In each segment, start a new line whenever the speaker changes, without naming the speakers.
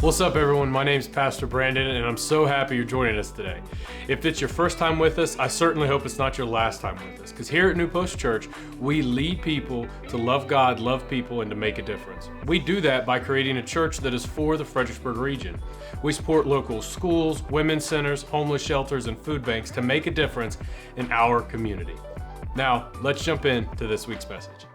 What's up, everyone? My name's Pastor Brandon, and I'm so happy you're joining us today. If it's your first time with us, I certainly hope it's not your last time with us, because here at New Post Church, we lead people to love God, love people, and to make a difference. We do that by creating a church that is for the Fredericksburg region. We support local schools, women's centers, homeless shelters, and food banks to make a difference in our community. Now, let's jump into this week's message.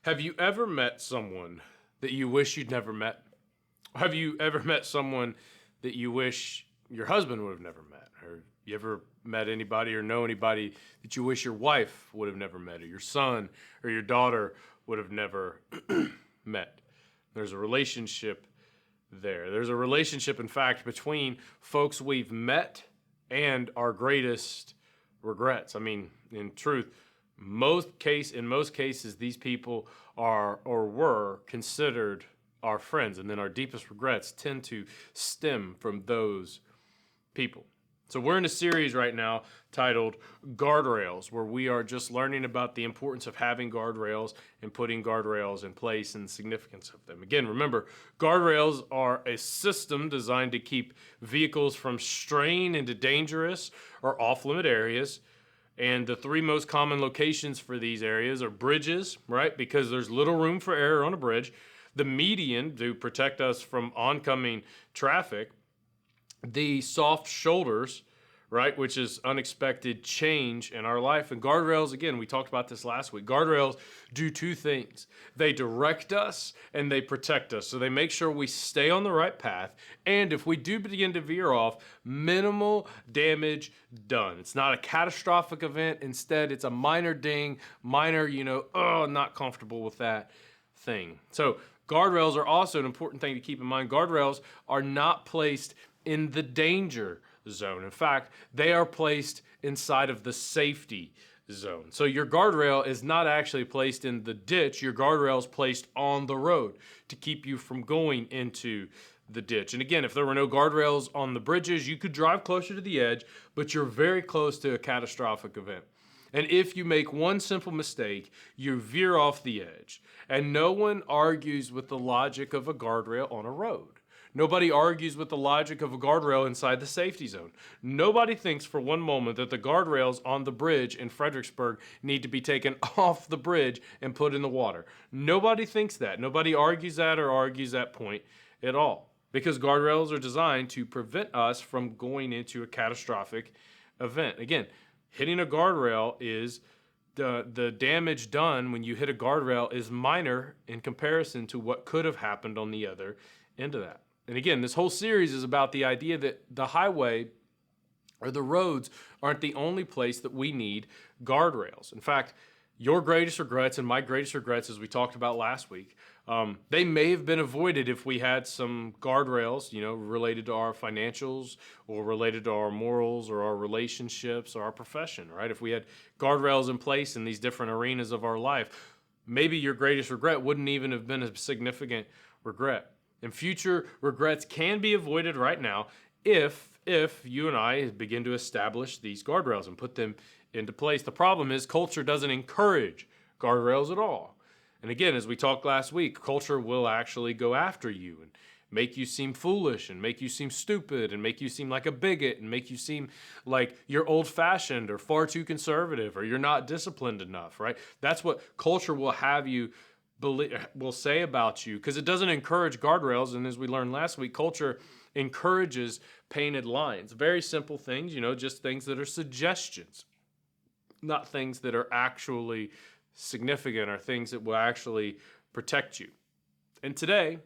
Have you ever met someone that you wish you'd never met? Have you ever met someone that you wish your husband would have never met? Or you ever met anybody or know anybody that you wish your wife would have never met, or your son or your daughter would have never met? There's a relationship there. There's a relationship, in fact, between folks we've met and our greatest regrets. I mean, in truth, in most cases, these people are or were considered our friends, and then our deepest regrets tend to stem from those people. So we're in a series right now titled Guardrails, where we are just learning about the importance of having guardrails and putting guardrails in place and the significance of them. Again, remember, guardrails are a system designed to keep vehicles from straying into dangerous or off-limit areas. And the three most common locations for these areas are bridges, right? Because there's little room for error on a bridge. The median to protect us from oncoming traffic. The soft shoulders, right? Which is unexpected change in our life. And guardrails, again, we talked about this last week. Guardrails do two things. They direct us and they protect us. So they make sure we stay on the right path. And if we do begin to veer off, minimal damage done. It's not a catastrophic event. Instead, it's a minor ding, minor, not comfortable with that thing. So guardrails are also an important thing to keep in mind. Guardrails are not placed in the danger zone. In fact, they are placed inside of the safety zone. So your guardrail is not actually placed in the ditch. Your guardrail is placed on the road to keep you from going into the ditch. And again, if there were no guardrails on the bridges, you could drive closer to the edge, but you're very close to a catastrophic event. And if you make one simple mistake, you veer off the edge. And no one argues with the logic of a guardrail on a road. Nobody argues with the logic of a guardrail inside the safety zone. Nobody thinks for one moment that the guardrails on the bridge in Fredericksburg need to be taken off the bridge and put in the water. Nobody thinks that. Nobody argues that or argues that point at all. Because guardrails are designed to prevent us from going into a catastrophic event. Again, hitting a guardrail is the damage done when you hit a guardrail is minor in comparison to what could have happened on the other end of that. And again, this whole series is about the idea that the highway or the roads aren't the only place that we need guardrails. In fact, your greatest regrets and my greatest regrets, as we talked about last week, they may have been avoided if we had some guardrails, related to our financials or related to our morals or our relationships or our profession, right? If we had guardrails in place in these different arenas of our life, maybe your greatest regret wouldn't even have been a significant regret. And future regrets can be avoided right now if you and I begin to establish these guardrails and put them into place. The problem is culture doesn't encourage guardrails at all. And again, as we talked last week, culture will actually go after you and make you seem foolish and make you seem stupid and make you seem like a bigot and make you seem like you're old-fashioned or far too conservative or you're not disciplined enough, right? That's what culture will have you will say about you, because it doesn't encourage guardrails. And as we learned last week, culture encourages painted lines. Very simple things, just things that are suggestions, not things that are actually significant or things that will actually protect you. And today,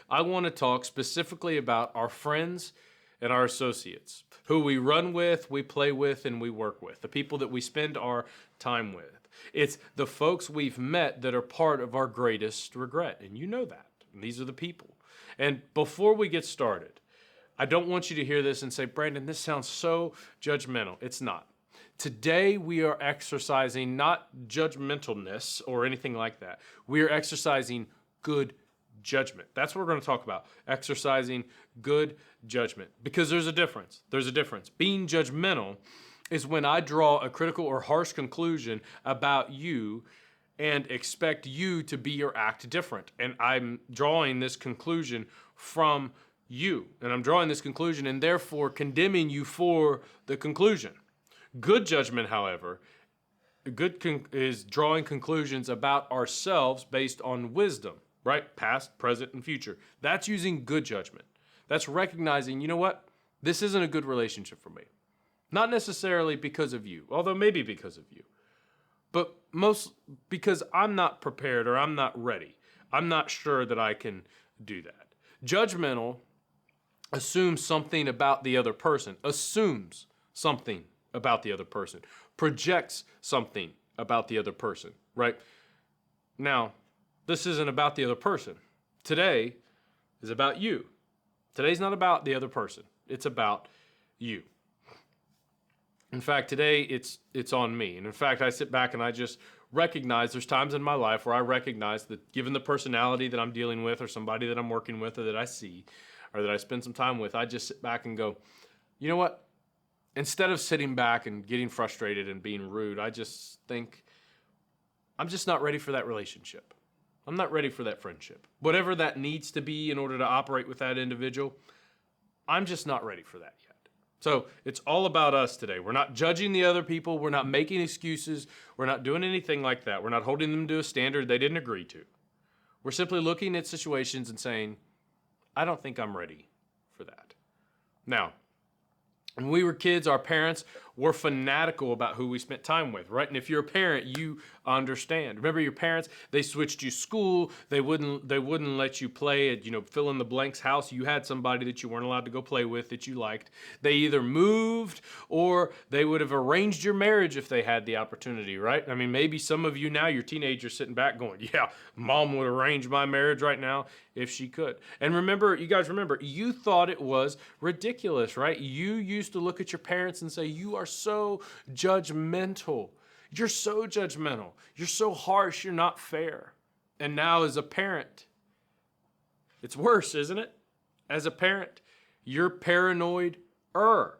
I want to talk specifically about our friends and our associates, who we run with, we play with, and we work with, the people that we spend our time with. It's the folks we've met that are part of our greatest regret, and you know that. And these are the people. And before we get started, I don't want you to hear this and say, Brandon, this sounds so judgmental. It's not. Today we are exercising not judgmentalness or anything like that. We are exercising good judgment. That's what we're going to talk about. Exercising good judgment. Because there's a difference. There's a difference. Being judgmental is when I draw a critical or harsh conclusion about you and expect you to be or act different. And I'm drawing this conclusion from you. And I'm drawing this conclusion and therefore condemning you for the conclusion. Good judgment, however, is drawing conclusions about ourselves based on wisdom, right? Past, present, and future. That's using good judgment. That's recognizing, you know what? This isn't a good relationship for me. Not necessarily because of you, although maybe because of you, but most because I'm not prepared or I'm not ready. I'm not sure that I can do that. Judgmental assumes something about the other person, assumes something about the other person, projects something about the other person, right? Now, this isn't about the other person. Today is about you. Today's not about the other person. It's about you. In fact, today it's on me. And in fact, I sit back and I just recognize there's times in my life where I recognize that given the personality that I'm dealing with or somebody that I'm working with or that I see or that I spend some time with, I just sit back and go, you know what? Instead of sitting back and getting frustrated and being rude, I just think, I'm just not ready for that relationship. I'm not ready for that friendship. Whatever that needs to be in order to operate with that individual, I'm just not ready for that yet. So it's all about us today. We're not judging the other people. We're not making excuses. We're not doing anything like that. We're not holding them to a standard they didn't agree to. We're simply looking at situations and saying, I don't think I'm ready for that. Now, when we were kids, our parents were fanatical about who we spent time with, right? And if you're a parent, you understand. Remember your parents, they switched you school. They wouldn't let you play at, fill in the blanks house. You had somebody that you weren't allowed to go play with that you liked. They either moved or they would have arranged your marriage if they had the opportunity, right? I mean, maybe some of you now, you're teenagers sitting back going, yeah, mom would arrange my marriage right now if she could. And remember, you guys remember, you thought it was ridiculous, right? You used to look at your parents and say, you are so judgmental. You're so judgmental. You're so harsh. You're not fair. And now as a parent, it's worse, isn't it? As a parent, you're paranoid-er.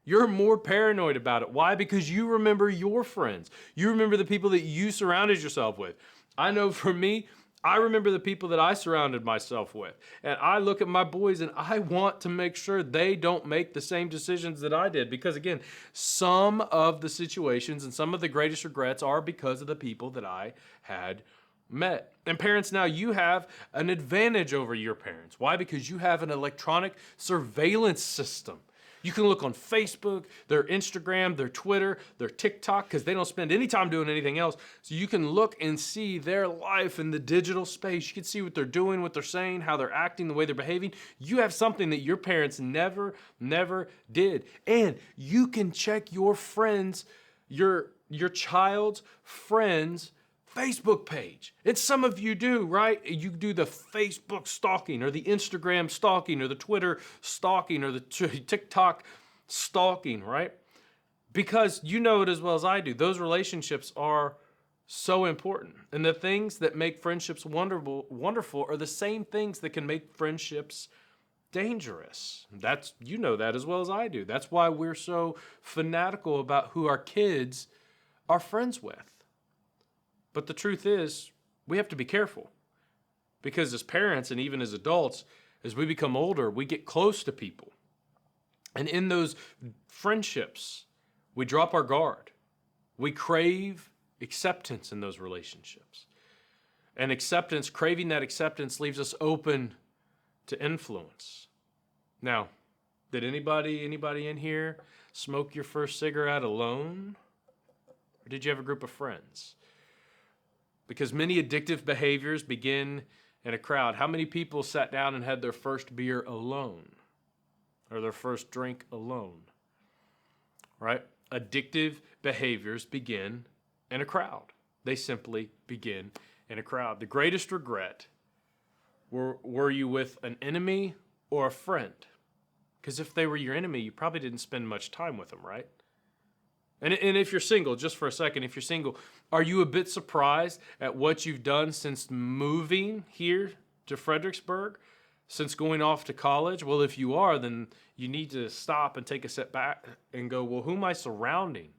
You're more paranoid about it. Why? Because you remember your friends. You remember the people that you surrounded yourself with. I know for me, I remember the people that I surrounded myself with. And I look at my boys and I want to make sure they don't make the same decisions that I did. Because again, some of the situations and some of the greatest regrets are because of the people that I had met. And parents, now you have an advantage over your parents. Why? Because you have an electronic surveillance system. You can look on Facebook, their Instagram, their Twitter, their TikTok, because they don't spend any time doing anything else. So you can look and see their life in the digital space. You can see what they're doing, what they're saying, how they're acting, the way they're behaving. You have something that your parents never did. And you can check your friends, your child's friends' Facebook page. And some of you do, right? You do the Facebook stalking or the Instagram stalking or the Twitter stalking or the TikTok stalking, right? Because you know it as well as I do. Those relationships are so important. And the things that make friendships wonderful are the same things that can make friendships dangerous. You know that as well as I do. That's why we're so fanatical about who our kids are friends with. But the truth is, we have to be careful. Because as parents and even as adults, as we become older, we get close to people. And in those friendships, we drop our guard. We crave acceptance in those relationships. And acceptance, craving that acceptance, leaves us open to influence. Now, did anybody in here smoke your first cigarette alone? Or did you have a group of friends? Because many addictive behaviors begin in a crowd. How many people sat down and had their first beer alone? Or their first drink alone? Right? Addictive behaviors begin in a crowd. They simply begin in a crowd. The greatest regret, were you with an enemy or a friend? Because if they were your enemy, you probably didn't spend much time with them, right? And if you're single, just for a second, if you're single, are you a bit surprised at what you've done since moving here to Fredericksburg, since going off to college? Well, if you are, then you need to stop and take a step back and go, well, who am I surrounding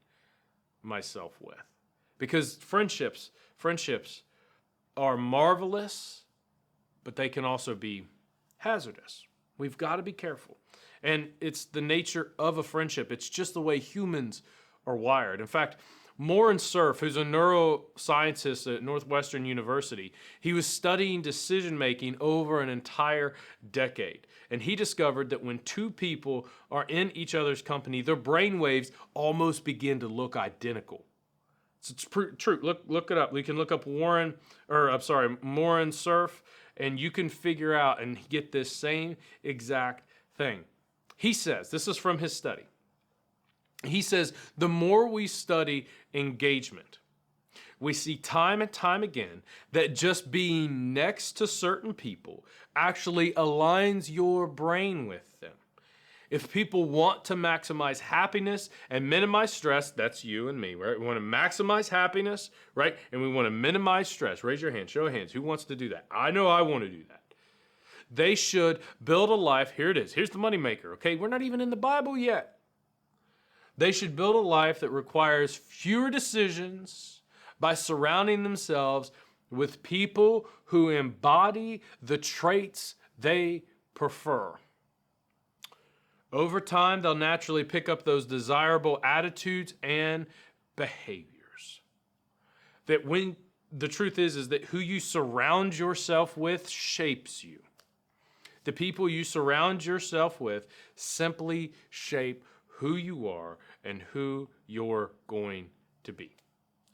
myself with? Because friendships are marvelous, but they can also be hazardous. We've got to be careful. And it's the nature of a friendship. It's just the way humans are wired. In fact, Moran Cerf, who's a neuroscientist at Northwestern University, he was studying decision-making over an entire decade. And he discovered that when two people are in each other's company, their brain waves almost begin to look identical. So it's true. Look it up. We can look up Moran Cerf, and you can figure out and get this same exact thing. He says, this is from his study. He says, the more we study engagement, we see time and time again that just being next to certain people actually aligns your brain with them. If people want to maximize happiness and minimize stress, that's you and me, right? We want to maximize happiness, right? And we want to minimize stress. Raise your hand, show of hands. Who wants to do that? I know I want to do that. They should build a life. Here it is. Here's the moneymaker, okay? We're not even in the Bible yet. They should build a life that requires fewer decisions by surrounding themselves with people who embody the traits they prefer. Over time, they'll naturally pick up those desirable attitudes and behaviors. The truth is that who you surround yourself with shapes you. The people you surround yourself with simply shape who you are and who you're going to be.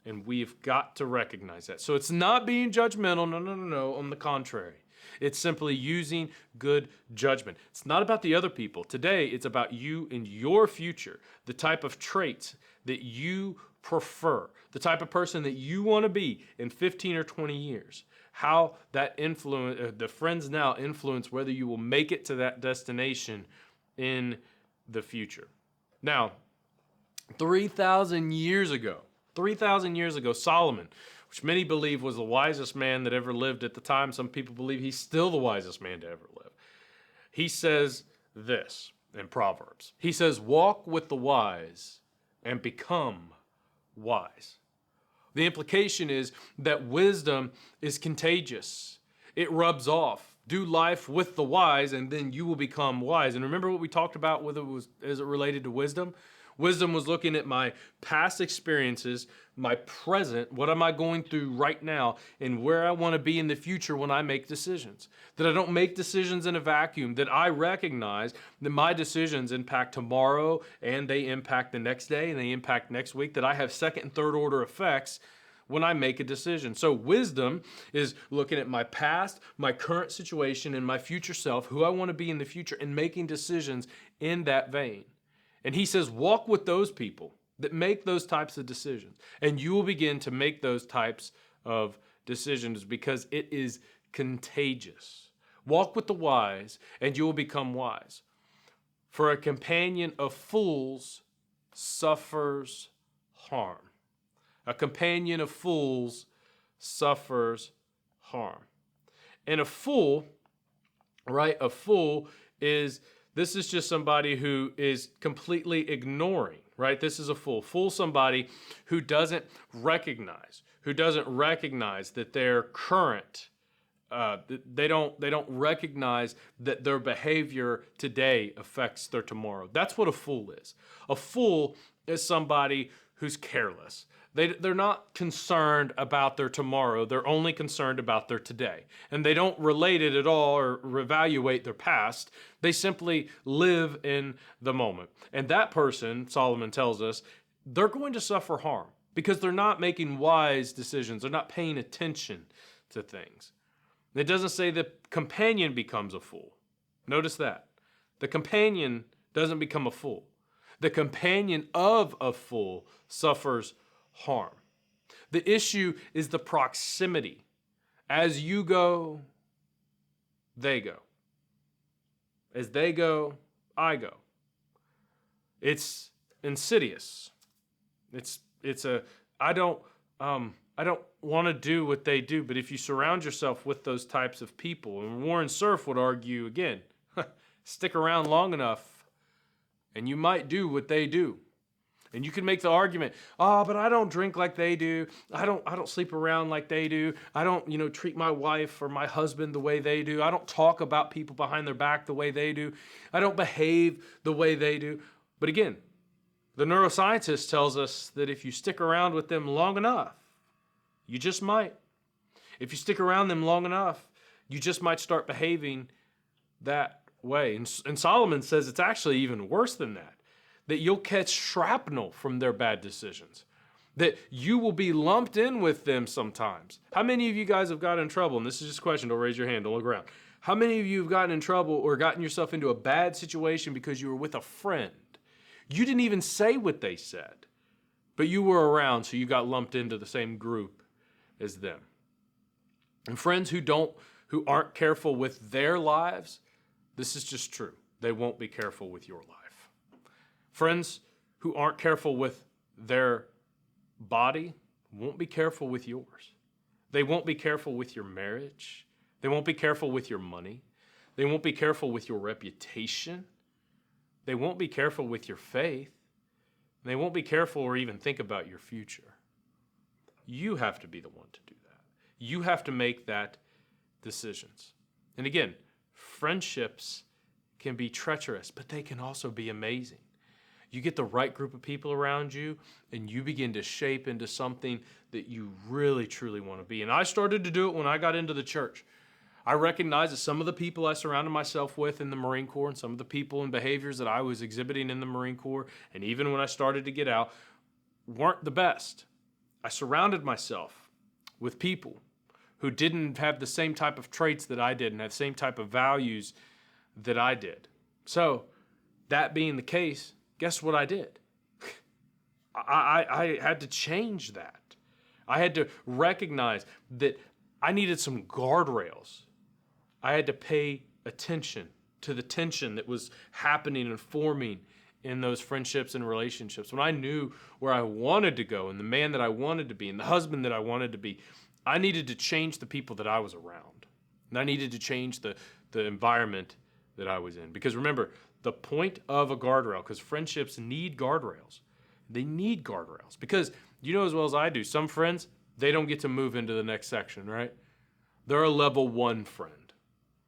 And we've got to recognize that. So it's not being judgmental. No. On the contrary. It's simply using good judgment. It's not about the other people. Today, it's about you and your future, the type of traits that you prefer, the type of person that you want to be in 15 or 20 years. How that the friends now influence whether you will make it to that destination in the future. Now, 3,000 years ago, Solomon, which many believe was the wisest man that ever lived at the time. Some people believe he's still the wisest man to ever live. He says this in Proverbs. He says, walk with the wise and become wise. The implication is that wisdom is contagious. It rubs off. Do life with the wise, and then you will become wise. And remember what we talked about as it related to wisdom? Wisdom was looking at my past experiences, my present, what am I going through right now, and where I want to be in the future when I make decisions. That I don't make decisions in a vacuum, that I recognize that my decisions impact tomorrow, and they impact the next day, and they impact next week, that I have second and third order effects when I make a decision. So wisdom is looking at my past, my current situation, and my future self, who I want to be in the future, and making decisions in that vein. And he says, walk with those people that make those types of decisions. And you will begin to make those types of decisions because it is contagious. Walk with the wise, and you will become wise. For a companion of fools suffers harm. A companion of fools suffers harm. And a fool, right? A fool is... This is just somebody who is completely ignoring, right? This is a fool. Fool somebody who doesn't recognize that their current They don't recognize that their behavior today affects their tomorrow. That's what a fool is. A fool is somebody who's careless. They're not concerned about their tomorrow. They're only concerned about their today. And they don't relate it at all or reevaluate their past. They simply live in the moment. And that person, Solomon tells us, they're going to suffer harm because they're not making wise decisions. They're not paying attention to things. It doesn't say the companion becomes a fool. Notice that. The companion doesn't become a fool. The companion of a fool suffers harm. The issue is the proximity. As you go, they go. As they go, I go. It's insidious. I don't want to do what they do, but if you surround yourself with those types of people, and Warren Surf would argue again, stick around long enough, and you might do what they do. And you can make the argument, but I don't drink like they do. I don't sleep around like they do. I don't, treat my wife or my husband the way they do. I don't talk about people behind their back the way they do. I don't behave the way they do. But again, the neuroscientist tells us that if you stick around with them long enough, you just might. If you stick around them long enough, you just might start behaving that way. And Solomon says it's actually even worse than that. That you'll catch shrapnel from their bad decisions. That you will be lumped in with them sometimes. How many of you guys have gotten in trouble? And this is just a question, don't raise your hand, don't look around. How many of you have gotten in trouble or gotten yourself into a bad situation because you were with a friend? You didn't even say what they said, but you were around, so you got lumped into the same group as them. And friends who aren't careful with their lives, this is just true. They won't be careful with your life. Friends who aren't careful with their body won't be careful with yours. They won't be careful with your marriage. They won't be careful with your money. They won't be careful with your reputation. They won't be careful with your faith. They won't be careful or even think about your future. You have to be the one to do that. You have to make that decisions. And again, friendships can be treacherous, but they can also be amazing. You get the right group of people around you, and you begin to shape into something that you really, truly want to be. And I started to do it when I got into the church. I recognized that some of the people I surrounded myself with in the Marine Corps and some of the people and behaviors that I was exhibiting in the Marine Corps, and even when I started to get out, weren't the best. I surrounded myself with people who didn't have the same type of traits that I did and have the same type of values that I did. So, that being the case, guess what I did? I had to change that. I had to recognize that I needed some guardrails. I had to pay attention to the tension that was happening and forming in those friendships and relationships. When I knew where I wanted to go and the man that I wanted to be and the husband that I wanted to be, I needed to change the people that I was around. And I needed to change the environment that I was in. Because remember, the point of a guardrail, because friendships need guardrails. They need guardrails. Because you know as well as I do, some friends, they don't get to move into the next section, right? They're a level 1 friend.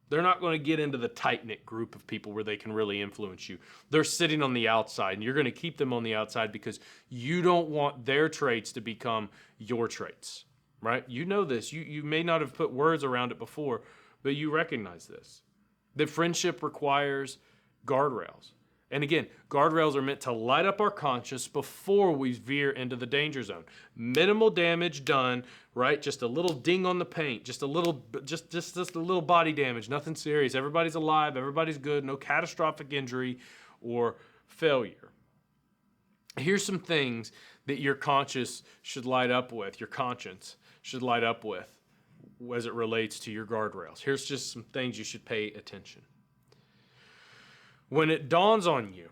They're not going to get into the tight-knit group of people where they can really influence you. They're sitting on the outside, and you're going to keep them on the outside because you don't want their traits to become your traits, right? You know this. You may not have put words around it before, but you recognize this. That friendship requires guardrails. And again, guardrails are meant to light up our conscience before we veer into the danger zone. Minimal damage done, right? Just a little ding on the paint, just a little body damage, nothing serious. Everybody's alive, everybody's good, no catastrophic injury or failure. Here's some things that your conscience should light up with, as it relates to your guardrails. Here's just some things you should pay attention. When it dawns on you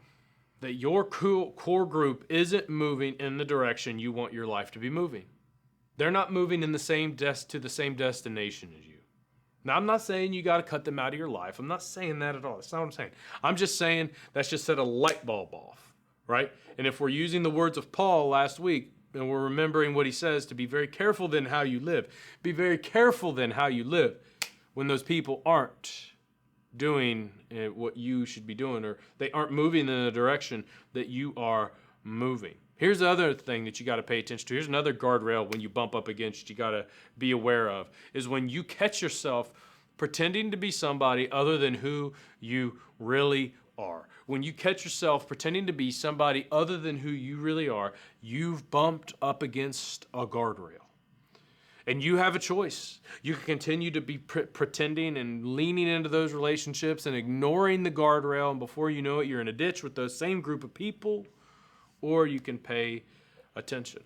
that your core group isn't moving in the direction you want your life to be moving, they're not moving in the same destination as you. Now, I'm not saying you got to cut them out of your life. I'm not saying that at all. That's not what I'm saying. I'm just saying that's just set a light bulb off, right? And if we're using the words of Paul last week, and we're remembering what he says, to be very careful then how you live. Be very careful then how you live. when those people aren't doing what you should be doing, or they aren't moving in the direction that you are moving. Here's the other thing that you got to pay attention to. Here's another guardrail when you bump up against you got to be aware of, is when you catch yourself pretending to be somebody other than who you really are. When you catch yourself pretending to be somebody other than who you really are, you've bumped up against a guardrail. And you have a choice. You can continue to be pretending and leaning into those relationships and ignoring the guardrail, and before you know it, you're in a ditch with those same group of people, or you can pay attention.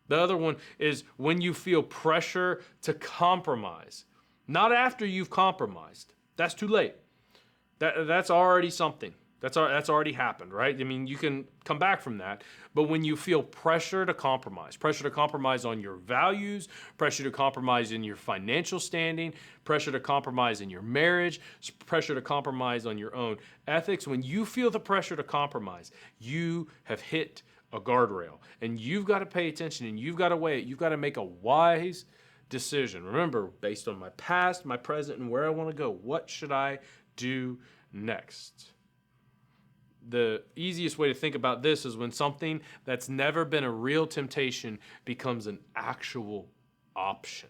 The other one is when you feel pressure to compromise. Not after you've compromised. That's too late. That's already something. That's already happened, right? I mean, you can come back from that. But when you feel pressure to compromise on your values, pressure to compromise in your financial standing, pressure to compromise in your marriage, pressure to compromise on your own ethics, when you feel the pressure to compromise, you have hit a guardrail. And you've got to pay attention, and you've got to weigh it. You've got to make a wise decision. Remember, based on my past, my present, and where I want to go, what should I do next? The easiest way to think about this is when something that's never been a real temptation becomes an actual option.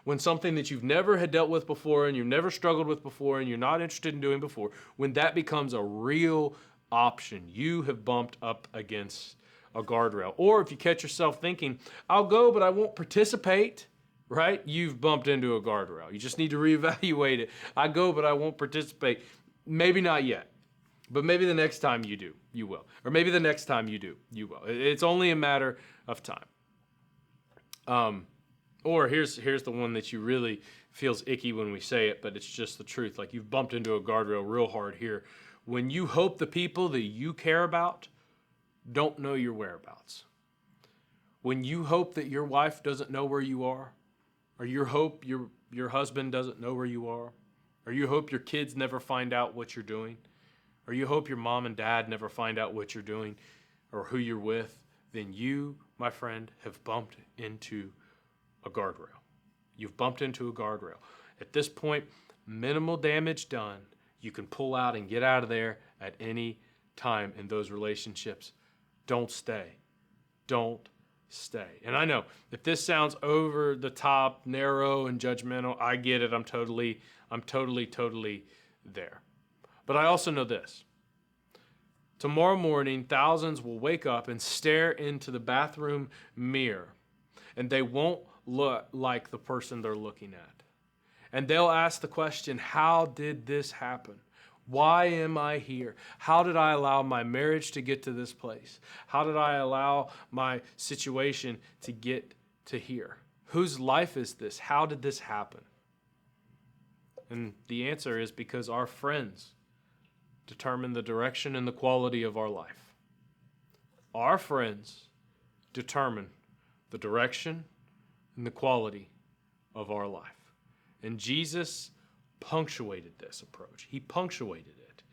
When something that you've never had dealt with before and you've never struggled with before and you're not interested in doing before, when that becomes a real option, you have bumped up against a guardrail. Or if you catch yourself thinking, I'll go, but I won't participate, right? You've bumped into a guardrail. You just need to reevaluate it. I go, but I won't participate. Maybe not yet. But maybe the next time you do, you will. Or maybe the next time you do, you will. It's only a matter of time. Or here's the one that you really feels icky when we say it, but it's just the truth. Like you've bumped into a guardrail real hard here. When you hope the people that you care about don't know your whereabouts. When you hope that your wife doesn't know where you are, or you hope your husband doesn't know where you are, or you hope your kids never find out what you're doing, or you hope your mom and dad never find out what you're doing or who you're with, then you, my friend, have bumped into a guardrail. You've bumped into a guardrail. At this point, minimal damage done. You can pull out and get out of there at any time in those relationships. Don't stay. Don't stay. And I know if this sounds over the top, narrow, and judgmental, I get it. I'm totally there. But I also know this. Tomorrow morning, thousands will wake up and stare into the bathroom mirror, and they won't look like the person they're looking at. And they'll ask the question, how did this happen? Why am I here? How did I allow my marriage to get to this place? How did I allow my situation to get to here? Whose life is this? How did this happen? And the answer is because our friends determine the direction and the quality of our life. Our friends determine the direction and the quality of our life. And Jesus punctuated this approach. He punctuated it.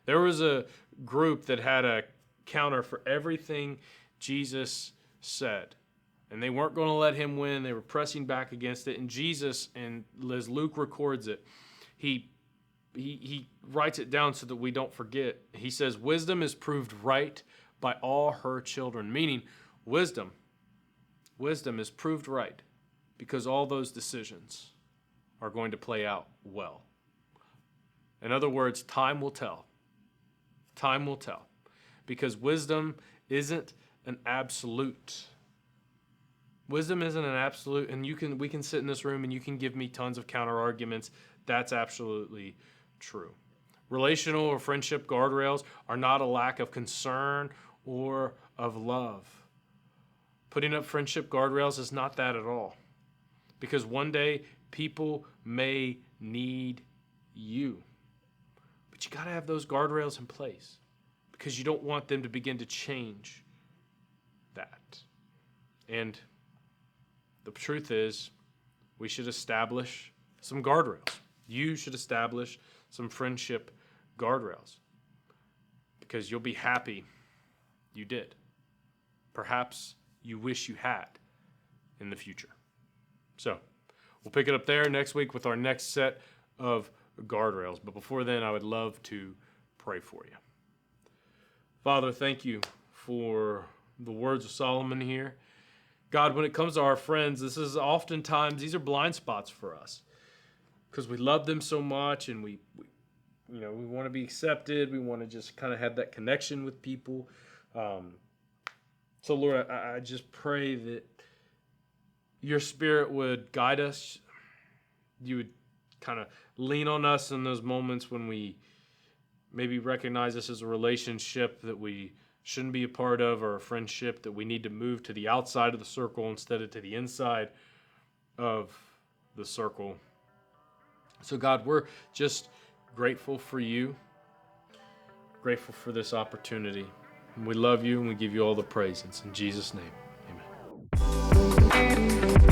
There was a group that had a counter for everything Jesus said. And they weren't going to let him win. They were pressing back against it. And Jesus, and as Luke records it, he writes it down so that we don't forget. He says, wisdom is proved right by all her children. Meaning, wisdom is proved right because all those decisions are going to play out well. In other words, time will tell. Time will tell. Because wisdom isn't an absolute. Wisdom isn't an absolute, and we can sit in this room and you can give me tons of counter arguments. That's absolutely true. Relational or friendship guardrails are not a lack of concern or of love. Putting up friendship guardrails is not that at all. Because one day, people may need you. But you got to have those guardrails in place because you don't want them to begin to change that. And the truth is, we should establish some guardrails. You should establish some friendship guardrails because you'll be happy you did. Perhaps you wish you had in the future. So, We'll pick it up there next week with our next set of guardrails. But before then, I would love to pray for you. Father, thank you for the words of Solomon here. God, when it comes to our friends, these are blind spots for us because we love them so much, and we want to be accepted. We want to just kind of have that connection with people. So Lord, I just pray that your Spirit would guide us. You would kind of lean on us in those moments when we maybe recognize this as a relationship that we shouldn't be a part of, or a friendship that we need to move to the outside of the circle instead of to the inside of the circle. So God, we're just grateful for you, grateful for this opportunity. And we love you and we give you all the praise. It's in Jesus' name, amen.